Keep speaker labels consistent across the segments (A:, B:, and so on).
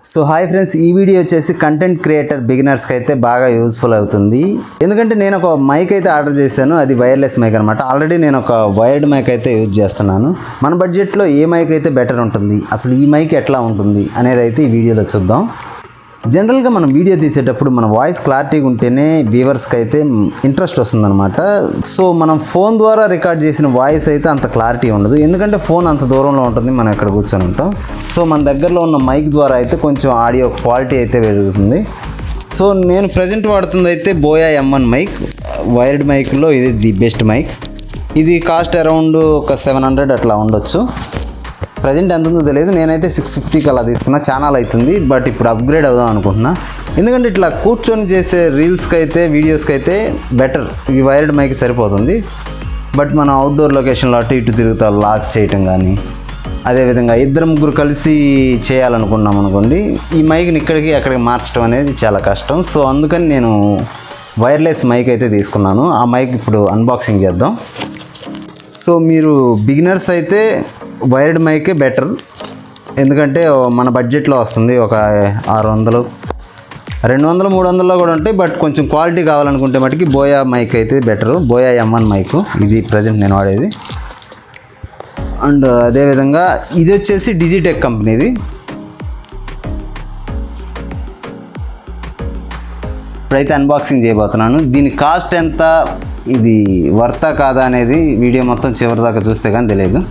A: So hi friends, ఈ video వచ్చేసి content creator బిగినర్స్కి అయితే బాగా యూస్ఫుల్ అవుతుంది. ఎందుకంటే నేను ఒక మైక్ అయితే ఆర్డర్ చేశాను, అది వైర్లెస్ మైక్ అనమాట. ఆల్రెడీ నేను ఒక వైర్డ్ మైక్ అయితే యూజ్ చేస్తున్నాను. మన బడ్జెట్లో ఏ మైక్ అయితే బెటర్ ఉంటుంది, అసలు ఈ మైక్ ఎట్లా ఉంటుంది అనేది అయితే ఈ వీడియోలో చూద్దాం. జనరల్గా మనం వీడియో తీసేటప్పుడు మన వాయిస్ క్లారిటీగా ఉంటేనే వ్యూవర్స్కి అయితే ఇంట్రెస్ట్ వస్తుందన్నమాట. సో మనం ఫోన్ ద్వారా రికార్డ్ చేసిన వాయిస్ అయితే అంత క్లారిటీ ఉండదు, ఎందుకంటే ఫోన్ అంత దూరంలో ఉంటుంది, మనం ఇక్కడ కూర్చొని ఉంటాం. సో మన దగ్గరలో ఉన్న మైక్ ద్వారా అయితే కొంచెం ఆడియో క్వాలిటీ అయితే పెరుగుతుంది. సో నేను ప్రజెంట్ వాడుతుంది అయితే బోయా M1 మైక్, వైర్డ్ మైక్లో ఇది ది బెస్ట్ మైక్. ఇది కాస్ట్ అరౌండ్ ఒక 700 అట్లా ఉండొచ్చు. ప్రజెంట్ ఎంత ఉందో తెలియదు, నేనైతే 650కి అలా తీసుకున్నా. ఛానల్ అవుతుంది, బట్ ఇప్పుడు అప్గ్రేడ్ అవుదాం అనుకుంటున్నా. ఎందుకంటే ఇట్లా కూర్చొని చేసే రీల్స్కి అయితే వీడియోస్కి అయితే బెటర్ ఈ వైర్డ్ మైక్ సరిపోతుంది. బట్ మనం అవుట్డోర్ లొకేషన్లో అటు ఇటు తిరుగుతా వ్లాగ్స్ చేయటం కానీ, అదేవిధంగా ఇద్దరు ముగ్గురు కలిసి చేయాలనుకున్నాం అనుకోండి, ఈ మైక్ని ఇక్కడికి అక్కడికి మార్చడం అనేది చాలా కష్టం. సో అందుకని నేను వైర్లెస్ మైక్ అయితే తీసుకున్నాను. ఆ మైక్ ఇప్పుడు అన్బాక్సింగ్ చేద్దాం. సో మీరు బిగినర్స్ అయితే వైర్డ్ మైకే బెటర్, ఎందుకంటే మన బడ్జెట్లో వస్తుంది. ఒక 600, 200, 300లో కూడా ఉంటాయి. బట్ కొంచెం క్వాలిటీ కావాలనుకుంటే మటుకి బోయా మైక్ అయితే బెటరు. బోయా M1 మైక్ ఇది ప్రజెంట్ నేను వాడేది. అండ్ అదేవిధంగా ఇది వచ్చేసి డిజిటెక్ కంపెనీది. ఇప్పుడైతే అన్బాక్సింగ్ చేయబోతున్నాను. దీని కాస్ట్ ఎంత, ఇది వర్తా కాదా అనేది వీడియో మొత్తం చివరి దాకా చూస్తే కానీ తెలియదు.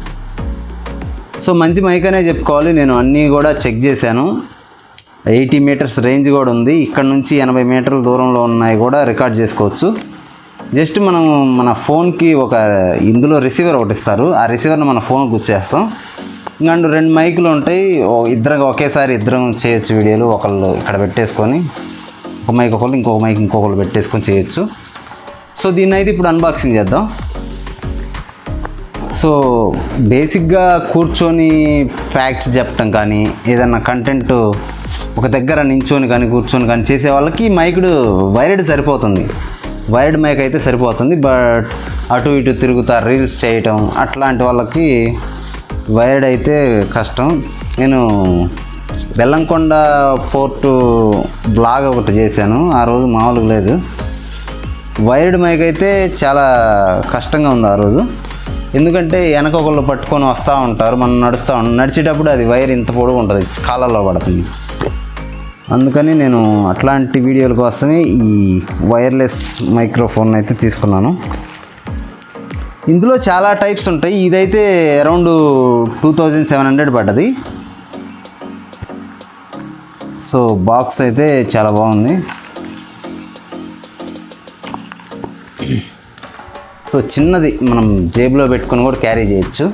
A: సో మంచి మైక్ అనే చెప్పుకోవాలి. నేను అన్నీ కూడా చెక్ చేశాను. 80 మీటర్స్ రేంజ్ కూడా ఉంది. ఇక్కడ నుంచి 80 మీటర్ల దూరంలో ఉన్నాయి కూడా రికార్డ్ చేసుకోవచ్చు. జస్ట్ మనం మన ఫోన్కి ఒక ఇందులో రిసీవర్ ఒకటి ఇస్తారు, ఆ రిసీవర్ని మన ఫోన్కి గుర్చేస్తాం. ఇంకా 2 మైకులు ఉంటాయి, ఇద్దరు ఒకేసారి ఇద్దరం చేయొచ్చు వీడియోలు. ఒకళ్ళు ఇక్కడ పెట్టేసుకొని ఒక మైక్ ఒకళ్ళు, ఇంకొక మైక్ ఇంకొకళ్ళు పెట్టేసుకొని చేయొచ్చు. సో దీన్ని అయితే ఇప్పుడు అన్బాక్సింగ్ చేద్దాం. సో బేసిక్గా కూర్చొని ఫ్యాక్ట్స్ చెప్పటం కానీ, ఏదన్నా కంటెంట్ ఒక దగ్గర నించొని కానీ కూర్చొని కానీ చేసే వాళ్ళకి మైకుడు వైర్డ్ సరిపోతుంది. వైర్డ్ మైక్ అయితే సరిపోతుంది. బట్ అటు ఇటు తిరుగుతా రీల్స్ చేయటం అట్లాంటి వాళ్ళకి వైర్డ్ అయితే కష్టం. నేను బెల్లంకొండ ఫోర్ట్ బ్లాగ్ ఒకటి చేశాను, ఆ రోజు మామూలుగా లేదు. వైర్డ్ మైక్ అయితే చాలా కష్టంగా ఉంది ఆ రోజు. ఎందుకంటే వెనక ఒకళ్ళు పట్టుకొని వస్తూ ఉంటారు, మనం నడిచేటప్పుడు అది వైర్ ఇంత పొడుగు ఉంటుంది, కాళ్ళల్లో పడుతుంది. అందుకని నేను అట్లాంటి వీడియోల కోసమే ఈ వైర్లెస్ మైక్రోఫోన్ అయితే తీసుకున్నాను. ఇందులో చాలా టైప్స్ ఉంటాయి. ఇదైతే అరౌండ్ 2700 పడ్డది. సో బాక్స్ అయితే చాలా బాగుంది. సో చిన్నది, మనం జేబులో పెట్టుకొని కూడా క్యారీ చేయొచ్చు.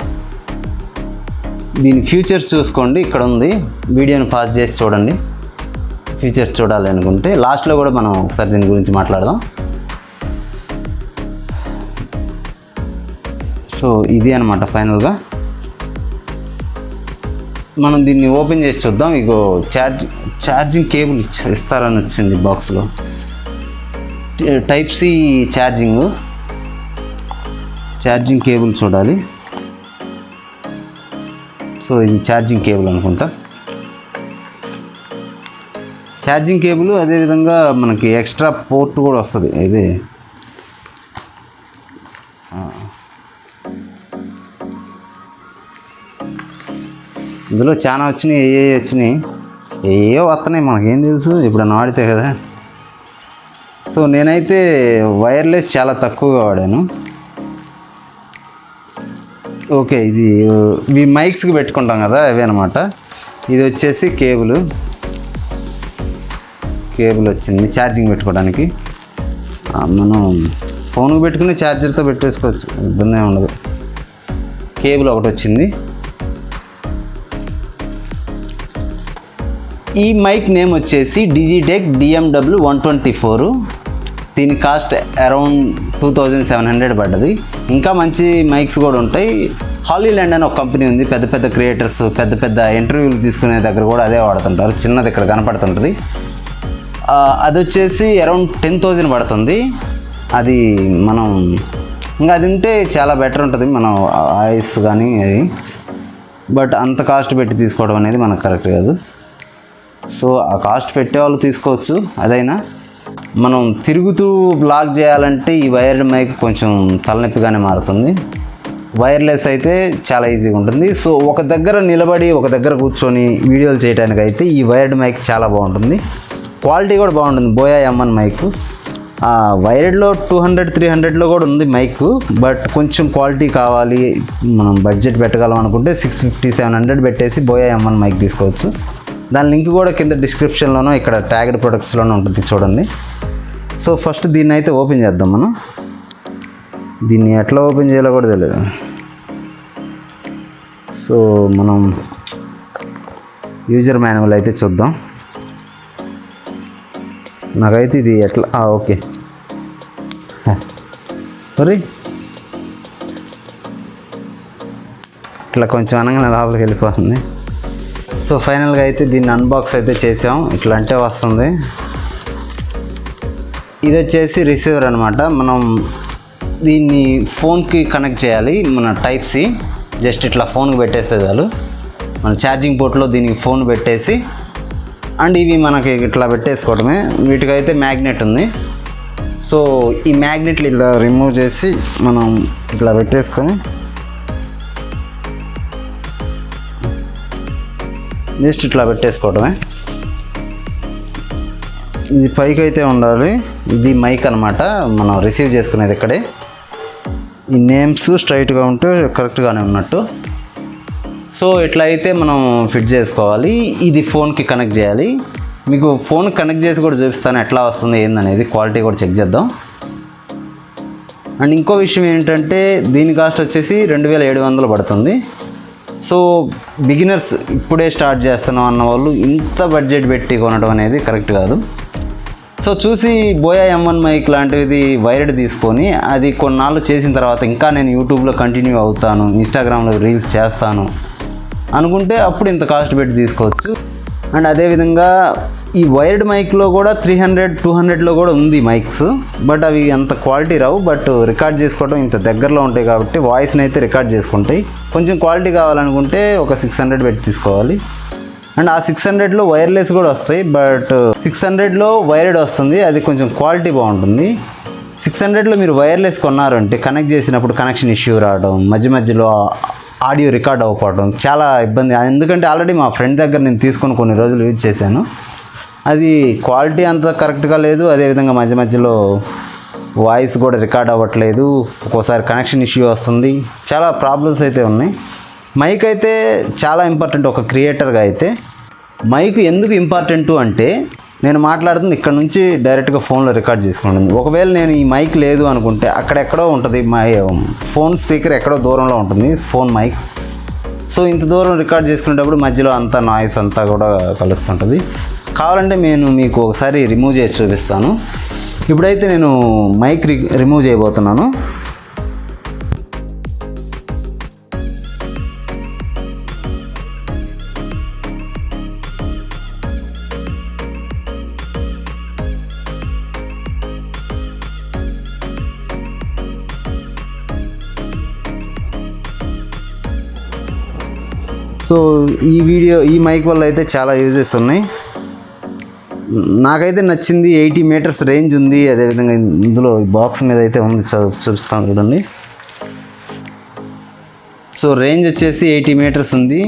A: దీని ఫీచర్స్ చూసుకోండి, ఇక్కడ ఉంది. వీడియోని పాజ్ చేసి చూడండి. ఫీచర్స్ చూడాలి అనుకుంటే లాస్ట్లో కూడా మనం ఒకసారి దీని గురించి మాట్లాడదాం. సో ఇది అనమాట ఫైనల్గా. మనం దీన్ని ఓపెన్ చేసి చూద్దాం. ఇగో ఛార్జింగ్ కేబుల్ ఇస్తారని వచ్చింది బాక్స్లో. టైప్ C ఛార్జింగ్ కేబుల్ చూడాలి. సో ఇది ఛార్జింగ్ కేబుల్ అనుకుంటా. ఛార్జింగ్ కేబుల్, అదేవిధంగా మనకి ఎక్స్ట్రా పోర్ట్ కూడా వస్తుంది. ఇది ఇందులో చాలా వచ్చినాయి, ఏవో వస్తున్నాయి, మనకేం తెలుసు, ఇప్పుడు వాడితే కదా. సో నేనైతే వైర్లెస్ చాలా తక్కువగా వాడాను. ఓకే, ఇది మైక్స్కి పెట్టుకుంటాం కదా, అవే అనమాట. ఇది వచ్చేసి కేబుల్ వచ్చింది ఛార్జింగ్ పెట్టుకోవడానికి. మనం ఫోన్కి పెట్టుకుని ఛార్జర్తో పెట్టేసుకోవచ్చు, ఇబ్బంది ఏమి ఉండదు. కేబుల్ ఒకటి వచ్చింది. ఈ మైక్ నేమ్ వచ్చేసి డిజిటెక్ DMW 124. దీని కాస్ట్ అరౌండ్ 2700 పడ్డది. ఇంకా మంచి మైక్స్ కూడా ఉంటాయి. హాలీల్యాండ్ అని ఒక కంపెనీ ఉంది, పెద్ద పెద్ద క్రియేటర్స్ పెద్ద పెద్ద ఇంటర్వ్యూలు తీసుకునే దగ్గర కూడా అదే వాడుతుంటారు. చిన్నది ఇక్కడ కనపడుతుంటుంది. అది వచ్చేసి అరౌండ్ 10,000 పడుతుంది. అది మనం ఇంకా అది ఉంటే చాలా బెటర్ ఉంటుంది, మనం వాయిస్ కానీ అది. బట్ అంత కాస్ట్ పెట్టి తీసుకోవడం అనేది మనకు కరెక్ట్ కాదు. సో ఆ కాస్ట్ పెట్టేవాళ్ళు తీసుకోవచ్చు. అదైనా మనం తిరుగుతూ బ్లాగ్ చేయాలంటే ఈ వైర్డ్ మైక్ కొంచెం తలనొప్పిగానే మారుతుంది. వైర్లెస్ అయితే చాలా ఈజీగా ఉంటుంది. సో ఒక దగ్గర నిలబడి ఒక దగ్గర కూర్చొని వీడియోలు చేయడానికి అయితే ఈ వైర్డ్ మైక్ చాలా బాగుంటుంది. క్వాలిటీ కూడా బాగుంటుంది. బోయా M1 మైక్ వైర్డ్లో 200-300లో కూడా ఉంది మైక్. బట్ కొంచెం క్వాలిటీ కావాలి, మనం బడ్జెట్ పెట్టగలం అనుకుంటే 650-700 పెట్టేసి బోయా M1 మైక్ తీసుకోవచ్చు. దాని లింక్ కూడా కింద డిస్క్రిప్షన్లోనో ఇక్కడ ట్యాగ్డ్ ప్రొడక్ట్స్లోనూ ఉంటుంది, చూడండి. సో ఫస్ట్ దీన్ని అయితే ఓపెన్ చేద్దాం. మనం దీన్ని ఎట్లా ఓపెన్ చేయాలో కూడా తెలియదు. సో మనం యూజర్ మాన్యువల్ అయితే చూద్దాం. నాకైతే ఇది ఎట్లా ఓకే సరే ఇట్లా కొంచెం అనగానే లోపలికి వెళ్ళిపోతుంది. సో ఫైనల్గా అయితే దీన్ని అన్బాక్స్ అయితే చేసాం. ఇట్లా అంటే వస్తుంది. ఇది వచ్చేసి రిసీవర్ అనమాట. మనం దీన్ని ఫోన్కి కనెక్ట్ చేయాలి. మన టైప్ సి జస్ట్ ఇట్లా ఫోన్కి పెట్టేస్తే చాలు. మన ఛార్జింగ్ పోర్ట్లో దీనికి ఫోన్ పెట్టేసి అండ్ ఇవి మనకి ఇట్లా పెట్టేసుకోవడమే. వీటికైతే మ్యాగ్నెట్ ఉంది. సో ఈ మ్యాగ్నెట్లు ఇలా రిమూవ్ చేసి మనం ఇట్లా పెట్టేసుకొని జస్ట్ ఇట్లా పెట్టేసుకోవడమే. ఇది పైకి అయితే ఉండాలి. ఇది మైక్ అనమాట, మనం రిసీవ్ చేసుకునేది ఇక్కడే. ఈ నేమ్స్ స్ట్రైట్గా ఉంటే కరెక్ట్గానే ఉన్నట్టు. సో ఇట్లా అయితే మనం ఫిట్ చేసుకోవాలి. ఇది ఫోన్కి కనెక్ట్ చేయాలి. మీకు ఫోన్ కనెక్ట్ చేసి కూడా చూపిస్తాను ఎట్లా వస్తుంది ఏందనేది. క్వాలిటీ కూడా చెక్ చేద్దాం. అండ్ ఇంకో విషయం ఏంటంటే దీని కాస్ట్ వచ్చేసి 2700 పడుతుంది. సో బిగినర్స్ ఇప్పుడే స్టార్ట్ చేస్తున్నాం అన్న వాళ్ళు ఇంత బడ్జెట్ పెట్టి కొనడం అనేది కరెక్ట్ కాదు. సో చూసి బోయా M1 మైక్ లాంటిది వైర్డ్ తీసుకొని అది కొన్నాళ్ళు చేసిన తర్వాత ఇంకా నేను యూట్యూబ్లో కంటిన్యూ అవుతాను, ఇన్స్టాగ్రామ్లో రీల్స్ చేస్తాను అనుకుంటే అప్పుడు ఇంత కాస్ట్ పెట్టి తీసుకోవచ్చు. అండ్ అదేవిధంగా ఈ వైర్డ్ మైక్లో కూడా 300-200లో కూడా ఉంది మైక్స్. బట్ అవి అంత క్వాలిటీ రావు. బట్ రికార్డ్ చేసుకోవడం ఇంత దగ్గరలో ఉంటాయి కాబట్టి వాయిస్ని అయితే రికార్డ్ చేసుకుంటాయి. కొంచెం క్వాలిటీ కావాలనుకుంటే ఒక 600 పెట్టి తీసుకోవాలి. అండ్ ఆ 600లో వైర్లెస్ కూడా వస్తాయి. బట్ 600లో వైర్డ్ వస్తుంది, అది కొంచెం క్వాలిటీ బాగుంటుంది. 600లో మీరు వైర్లెస్ కొన్నారంటే కనెక్ట్ చేసినప్పుడు కనెక్షన్ ఇష్యూ రావడం, మధ్య మధ్యలో ఆడియో రికార్డ్ అవ్వకపోవడం చాలా ఇబ్బంది. ఎందుకంటే ఆల్రెడీ మా ఫ్రెండ్ దగ్గర నేను తీసుకొని కొన్ని రోజులు యూజ్ చేశాను. అది క్వాలిటీ అంత కరెక్ట్గా లేదు. అదేవిధంగా మధ్య మధ్యలో వాయిస్ కూడా రికార్డ్ అవ్వట్లేదు, ఒక్కోసారి కనెక్షన్ ఇష్యూ వస్తుంది, చాలా ప్రాబ్లమ్స్ అయితే ఉన్నాయి. మైక్ అయితే చాలా ఇంపార్టెంట్ ఒక క్రియేటర్గా. అయితే మైక్ ఎందుకు ఇంపార్టెంట్ అంటే నేను మాట్లాడుతుంది ఇక్కడ నుంచి డైరెక్ట్గా ఫోన్లో రికార్డ్ చేసుకుంటుంది. ఒకవేళ నేను ఈ మైక్ లేదు అనుకుంటే అక్కడెక్కడో ఉంటుంది, ఫోన్ స్పీకర్ ఎక్కడో దూరంలో ఉంటుంది ఫోన్ మైక్. సో ఇంత దూరం రికార్డ్ చేసుకునేటప్పుడు మధ్యలో అంతా నాయిస్ అంతా కూడా కలుస్తుంటుంది. కావాలంటే నేను మీకు ఒకసారి రిమూవ్ చేసి చూపిస్తాను. ఇప్పుడైతే నేను మైక్ రిమూవ్ చేయబోతున్నాను. సో ఈ మైక్ వల్ల అయితే చాలా యూజెస్ ఉన్నాయి. నాకైతే నచ్చింది 80 మీటర్స్ రేంజ్ ఉంది. అదేవిధంగా ఇందులో బాక్స్ మీద అయితే ఉంది, చూపిస్తాను చూడండి. సో రేంజ్ వచ్చేసి 80 మీటర్స్ ఉంది.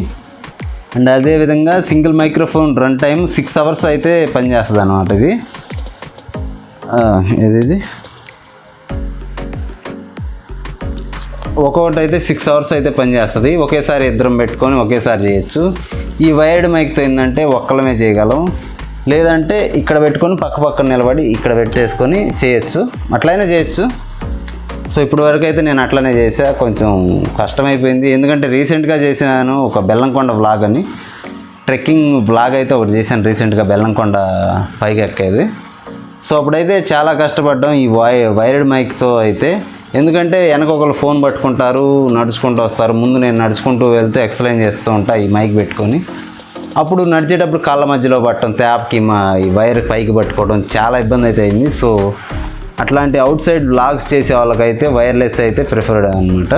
A: అండ్ అదేవిధంగా single microphone run time 6 hours అయితే పనిచేస్తుంది అన్నమాట. ఇది ఒక్కొక్కటి అయితే 6 అవర్స్ అయితే పనిచేస్తుంది. ఒకేసారి ఇద్దరం పెట్టుకొని ఒకేసారి చేయొచ్చు. ఈ వైర్డ్ మైక్తో ఏంటంటే ఒక్కలమే చేయగలం, లేదంటే ఇక్కడ పెట్టుకొని పక్కన నిలబడి ఇక్కడ పెట్టేసుకొని చేయొచ్చు, అట్లయినా చేయొచ్చు. సో ఇప్పుడు వరకు అయితే నేను అట్లనే చేసా. కొంచెం కష్టమైపోయింది ఎందుకంటే రీసెంట్గా చేసినాను ఒక బెల్లంకొండ వ్లాగ్ అని, ట్రెక్కింగ్ వ్లాగ్ అయితే ఒకటి చేశాను రీసెంట్గా బెల్లంకొండ పైకి ఎక్కేది. సో అప్పుడైతే చాలా కష్టపడ్డాం ఈ వైర్డ్ మైక్తో అయితే. ఎందుకంటే వెనక ఒకరు ఫోన్ పట్టుకుంటారు, నడుచుకుంటూ వస్తారు, ముందు నేను నడుచుకుంటూ వెళ్తూ ఎక్స్ప్లెయిన్ చేస్తూ ఉంటా ఈ మైక్ పెట్టుకొని. అప్పుడు నడిచేటప్పుడు కాళ్ళ మధ్యలో పట్టడం, ట్యాప్కి ఈ వైర్ పైకి పట్టుకోవడం చాలా ఇబ్బంది అయితే అయింది. సో అట్లాంటి అవుట్ సైడ్ వ్లాగ్స్ చేసే వాళ్ళకైతే వైర్లెస్ అయితే ప్రిఫర్డ్ అనమాట.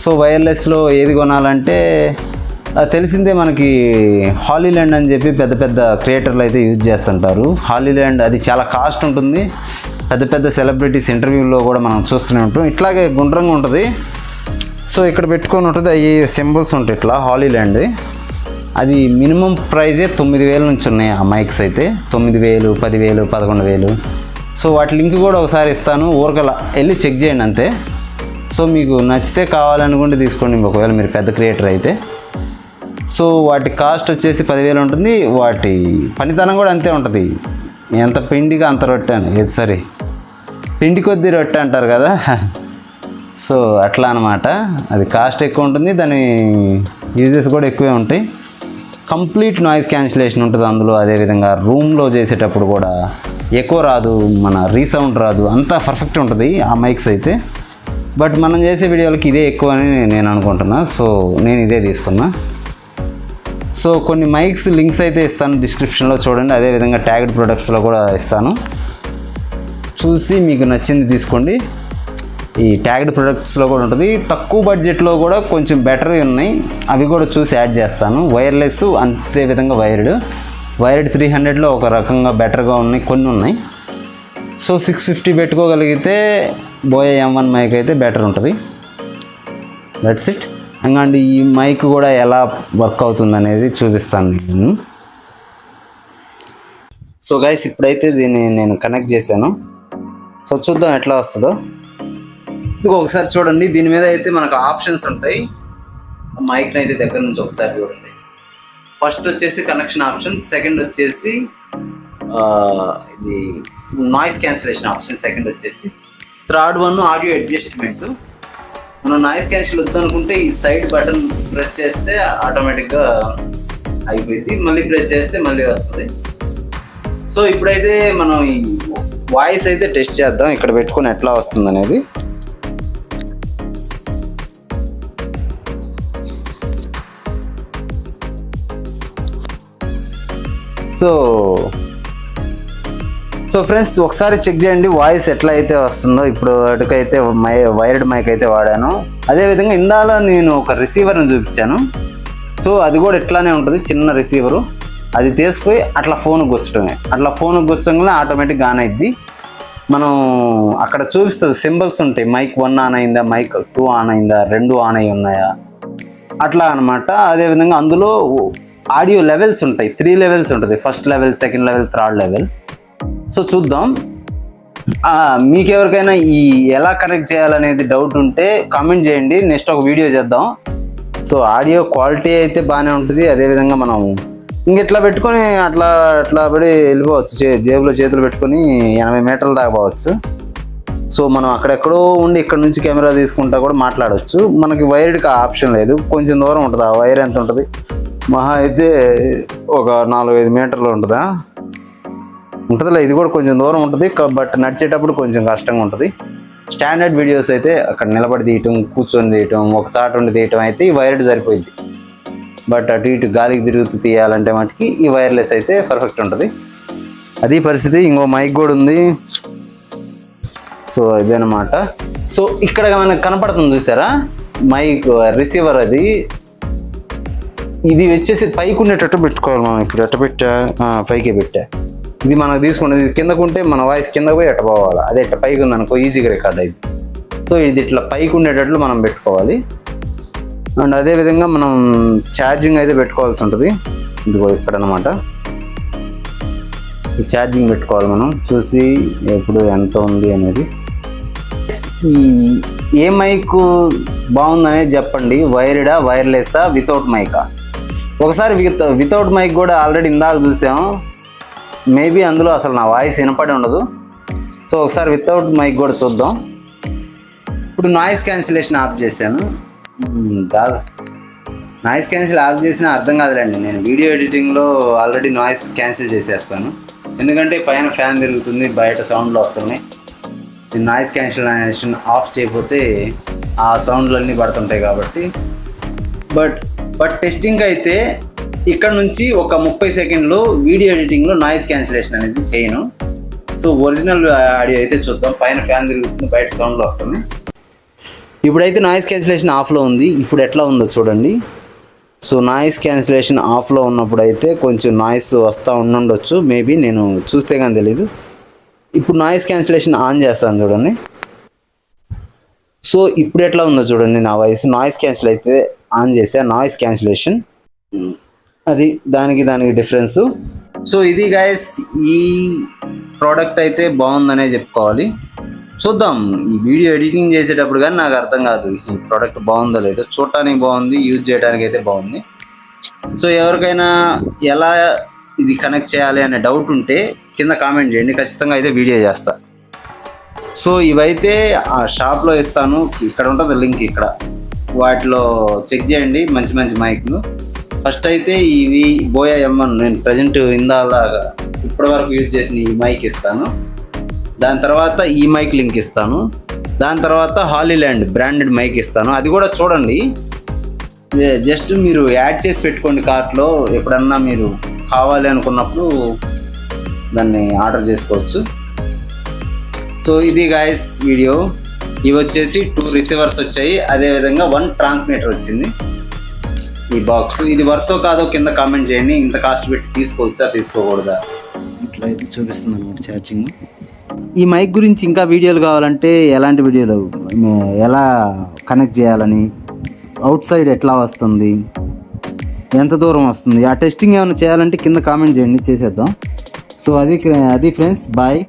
A: సో వైర్లెస్లో ఏది కొనాలంటే తెలిసిందే మనకి హాలీల్యాండ్ అని చెప్పి పెద్ద పెద్ద క్రియేటర్లు అయితే యూజ్ చేస్తుంటారు. హాలీల్యాండ్ అది చాలా కాస్ట్ ఉంటుంది. పెద్ద పెద్ద సెలబ్రిటీస్ ఇంటర్వ్యూల్లో కూడా మనం చూస్తూనే ఉంటాం. ఇట్లాగే గుండ్రంగా ఉంటుంది. సో ఇక్కడ పెట్టుకొని ఉంటుంది. అవి సింబల్స్ ఉంటాయి ఇట్లా హాలీల్యాండ్. అది మినిమం ప్రైజే 9,000 నుంచి ఉన్నాయి ఆ మైక్స్ అయితే. 9,000, 10,000, 11,000. సో వాటి లింక్ కూడా ఒకసారి ఇస్తాను, ఊరకలా వెళ్ళి చెక్ చేయండి అంతే. సో మీకు నచ్చితే కావాలనుకుంటే తీసుకోండి, ఒకవేళ మీరు పెద్ద క్రియేటర్ అయితే. సో వాటి కాస్ట్ వచ్చేసి 10,000 ఉంటుంది. వాటి పనితనం కూడా అంతే ఉంటుంది. ఎంత పిండిగా అంత రొట్టె అని, సరే పిండి కొద్దీ రొట్టె అంటారు కదా. సో అట్లా అనమాట. అది కాస్ట్ ఎక్కువ ఉంటుంది, దాని యూజెస్ కూడా ఎక్కువే ఉంటాయి. కంప్లీట్ నాయిస్ క్యాన్సిలేషన్ ఉంటుంది అందులో. అదేవిధంగా రూమ్లో చేసేటప్పుడు కూడా ఎక్కువ రాదు, మన రీసౌండ్ రాదు, అంతా పర్ఫెక్ట్ ఉంటుంది ఆ మైక్స్ అయితే. బట్ మనం చేసే వీడియోలకి ఇదే ఎక్కువ అని నేను అనుకుంటున్నా. సో నేను ఇదే తీసుకున్నా. సో కొన్ని మైక్స్ లింక్స్ అయితే ఇస్తాను డిస్క్రిప్షన్లో, చూడండి. అదేవిధంగా ట్యాగ్డ్ ప్రొడక్ట్స్లో కూడా ఇస్తాను, చూసి మీకు నచ్చింది తీసుకోండి. ఈ ట్యాగ్డ్ ప్రొడక్ట్స్లో కూడా ఉంటుంది. తక్కువ బడ్జెట్లో కూడా కొంచెం బెటర్గా ఉన్నాయి, అవి కూడా చూసి యాడ్ చేస్తాను. వైర్లెస్ అంతే విధంగా వైర్డ్ 300లో ఒక రకంగా బెటర్గా ఉన్నాయి, కొన్ని ఉన్నాయి. సో 650 పెట్టుకోగలిగితే బోయే M1 మైక్ అయితే బెటర్ ఉంటుంది. That's it. అండ్ ఈ మైక్ కూడా ఎలా వర్క్ అవుతుంది అనేది చూపిస్తాను నేను. సో గైస్ ఇప్పుడైతే దీన్ని నేను కనెక్ట్ చేశాను. సో చూద్దాం ఎట్లా వస్తుందో. ఇది ఒకసారి చూడండి. దీని మీద అయితే మనకు ఆప్షన్స్ ఉంటాయి. మైక్ని అయితే దగ్గర నుంచి ఒకసారి చూడండి. ఫస్ట్ వచ్చేసి కనెక్షన్ ఆప్షన్, సెకండ్ వచ్చేసి ఇది నాయిస్ క్యాన్సిలేషన్ ఆప్షన్, సెకండ్ వచ్చేసి థర్డ్ వన్ ఆడియో అడ్జస్ట్మెంట్. మనం నాయిస్ క్యాన్సిల్ వద్దనుకుంటే ఈ సైడ్ బటన్ ప్రెస్ చేస్తే ఆటోమేటిక్గా అయిపోయింది, మళ్ళీ ప్రెస్ చేస్తే మళ్ళీ వస్తుంది. సో ఇప్పుడైతే మనం ఈ వాయిస్ అయితే టెస్ట్ చేద్దాం, ఇక్కడ పెట్టుకుని ఎట్లా వస్తుంది అనేది. సో ఫ్రెండ్స్ ఒకసారి చెక్ చేయండి వాయిస్ ఎట్లా అయితే వస్తుందో. ఇప్పుడు వాటికైతే వైర్డ్ మైక్ అయితే వాడాను. అదేవిధంగా ఇందాల నేను ఒక రిసీవర్ని చూపించాను. సో అది కూడా ఇట్లానే ఉంటుంది, చిన్న రిసీవరు. అది తీసుకుపోయి అట్లా ఫోన్కి గుచ్చడమే. అట్లా ఫోన్కి గుచ్చంగానే ఆటోమేటిక్గా ఆన్ అయింది. మనం అక్కడ చూపిస్తుంది, సింబల్స్ ఉంటాయి. మైక్ 1 ఆన్ అయిందా, మైక్ 2 ఆన్ అయిందా, 2 ఆన్ అయి ఉన్నాయా, అట్లా అనమాట. అదేవిధంగా అందులో ఆడియో లెవెల్స్ ఉంటాయి, 3 లెవెల్స్ ఉంటుంది. First level, second level, third level. So చూద్దాం. మీకు ఎవరికైనా ఈ ఎలా కనెక్ట్ చేయాలనేది డౌట్ ఉంటే కామెంట్ చేయండి, నెక్స్ట్ ఒక వీడియో చేద్దాం. సో ఆడియో క్వాలిటీ అయితే బాగానే ఉంటుంది. అదేవిధంగా మనం ఇంకెట్లా పెట్టుకొని అట్లా పడి వెళ్ళిపోవచ్చు, జేబులో చేతులు పెట్టుకొని 80 మీటర్ల దాకా పోవచ్చు. సో మనం అక్కడెక్కడో ఉండి ఇక్కడ నుంచి కెమెరా తీసుకుంటా కూడా మాట్లాడవచ్చు. మనకి వైర్డ్కి ఆప్షన్ లేదు, కొంచెం దూరం ఉంటుంది. ఆ వైర్ ఎంత ఉంటుంది, మహా అయితే ఒక 4-5 మీటర్లు ఉంటుందా, ఉంటుందిలే. ఇది కూడా కొంచెం దూరం ఉంటుంది, బట్ నడిచేటప్పుడు కొంచెం కష్టంగా ఉంటుంది. స్టాండర్డ్ వీడియోస్ అయితే అక్కడ నిలబడి తీయటం, కూర్చొని తీయటం, ఒక సాట్ ఉండి తీయటం అయితే ఈ వైర్డ్ సరిపోయింది. బట్ అటు ఇటు గాలికి తిరుగుతూ తీయాలంటే మటుకి ఈ వైర్లెస్ అయితే పర్ఫెక్ట్ ఉంటుంది. అది పరిస్థితి. ఇంకో మైక్ కూడా ఉంది. సో ఇదేనమాట. సో ఇక్కడ మనకు కనపడుతుంది చూసారా మైక్ రిసీవర్. అది ఇది వచ్చేసి పైకి ఉండేటట్టు పెట్టుకోవాలి మనం. ఇప్పుడు ఎట్ట పెట్టా, పైకే పెట్టా. ఇది మనకు తీసుకున్నది కిందకుంటే మన వాయిస్ కింద పోయి ఎట్ట పోవాలి. అదే ఎట్ట పైకి ఉందనుకో ఈజీగా రికార్డ్ అయింది. సో ఇది ఇట్లా పైకి ఉండేటట్లు మనం పెట్టుకోవాలి. అండ్ అదేవిధంగా మనం ఛార్జింగ్ అయితే పెట్టుకోవాల్సి ఉంటుంది. ఇదిగో ఇక్కడ అనమాట, ఈ ఛార్జింగ్ పెట్టుకోవాలి మనం, చూసి ఎప్పుడు ఎంత ఉంది అనేది. ఈ ఏ మైక్ బాగుందనేది చెప్పండి, వైర్డా, వైర్లెస్సా, వితౌట్ మైకా. ఒకసారి వితౌట్ మైక్ కూడా ఆల్రెడీ ఇందాక చూసాము. మేబీ అందులో అసలు నా వాయిస్ వినపడి ఉండదు. సో ఒకసారి వితౌట్ మైక్ కూడా చూద్దాం. ఇప్పుడు నాయిస్ క్యాన్సిలేషన్ ఆఫ్ చేశాను. నాయిస్ క్యాన్సిల్ ఆఫ్ చేసినా అర్థం కాదులేండి. నేను వీడియో ఎడిటింగ్లో ఆల్రెడీ నాయిస్ క్యాన్సిల్ చేసేస్తాను, ఎందుకంటే పైన ఫ్యాన్ తిరుగుతుంది, బయట సౌండ్లు వస్తున్నాయి. నాయిస్ క్యాన్సిలేషన్ ఆఫ్ చేయకపోతే ఆ సౌండ్లు అన్నీ పడుతుంటాయి కాబట్టి. బట్ టెస్టింగ్ అయితే ఇక్కడ నుంచి ఒక 30 సెకండ్లు వీడియో ఎడిటింగ్లో నాయిస్ క్యాన్సిలేషన్ అనేది చేయను. సో ఒరిజినల్ ఆడియో అయితే చూద్దాం. పైన ఫ్యాన్ తిరుగుతుంది, బయట సౌండ్లు వస్తుంది. ఇప్పుడైతే నాయిస్ క్యాన్సిలేషన్ ఆఫ్లో ఉంది. ఇప్పుడు ఎట్లా ఉందో చూడండి. సో నాయిస్ క్యాన్సిలేషన్ ఆఫ్లో ఉన్నప్పుడు అయితే కొంచెం నాయిస్ వస్తూ ఉండొచ్చు, మేబీ నేను చూస్తే కానీ తెలీదు. ఇప్పుడు నాయిస్ క్యాన్సిలేషన్ ఆన్ చేస్తాను చూడండి. సో ఇప్పుడు ఎట్లా ఉందో చూడండి నా వాయిస్. నాయిస్ క్యాన్సిల్ అయితే ఆన్ చేసా, నాయిస్ క్యాన్సిలేషన్, అది దానికి డిఫరెన్స్. సో ఇది గైస్, ఈ ప్రోడక్ట్ అయితే బాగుందనే చెప్పుకోవాలి. చూద్దాం, ఈ వీడియో ఎడిటింగ్ చేసేటప్పుడు కానీ నాకు అర్థం కాదు ఈ ప్రోడక్ట్ బాగుందో లేదో. చూడటానికి బాగుంది, యూజ్ చేయడానికి అయితే బాగుంది. సో ఎవరికైనా ఎలా ఇది కనెక్ట్ చేయాలి అనే డౌట్ ఉంటే కింద కామెంట్ చేయండి, ఖచ్చితంగా అయితే వీడియో చేస్తా. సో ఇవైతే ఆ షాప్లో ఇస్తాను, ఇక్కడ ఉంటుంది లింక్, ఇక్కడ వాటిలో చెక్ చేయండి మంచి మంచి మైక్లు. ఫస్ట్ అయితే ఇవి బోయా M1 నేను ప్రజెంట్ ఇందాలాగా ఇప్పటి వరకు యూజ్ చేసిన ఈ మైక్ ఇస్తాను. దాని తర్వాత ఈ మైక్ లింక్ ఇస్తాను. దాని తర్వాత హాలీల్యాండ్ బ్రాండెడ్ మైక్ ఇస్తాను, అది కూడా చూడండి. జస్ట్ మీరు యాడ్ చేసి పెట్టుకోండి కార్ట్లో, ఎప్పుడన్నా మీరు కావాలి అనుకున్నప్పుడు దాన్ని ఆర్డర్ చేసుకోవచ్చు. సో ఇది గాయస్ వీడియో. ఇవి వచ్చేసి 2 రిసీవర్స్ వచ్చాయి, అదేవిధంగా 1 ట్రాన్స్మిటర్ వచ్చింది. ఈ బాక్స్ ఇది వర్తో కాదో కింద కామెంట్ చేయండి. ఇంత కాస్ట్ పెట్టి తీసుకోవచ్చా తీసుకోకూడదా, ఇట్లా అయితే చూపిస్తుంది అనమాట ఛార్జింగ్. ఈ మైక్ గురించి ఇంకా వీడియోలు కావాలంటే ఎలాంటి వీడియోలు, ఎలా కనెక్ట్ చేయాలని, అవుట్ సైడ్ ఎట్లా వస్తుంది, ఎంత దూరం వస్తుంది, ఆ టెస్టింగ్ ఏమైనా చేయాలంటే కింద కామెంట్ చేయండి, చేసేద్దాం. సో అది ఫ్రెండ్స్, బాయ్.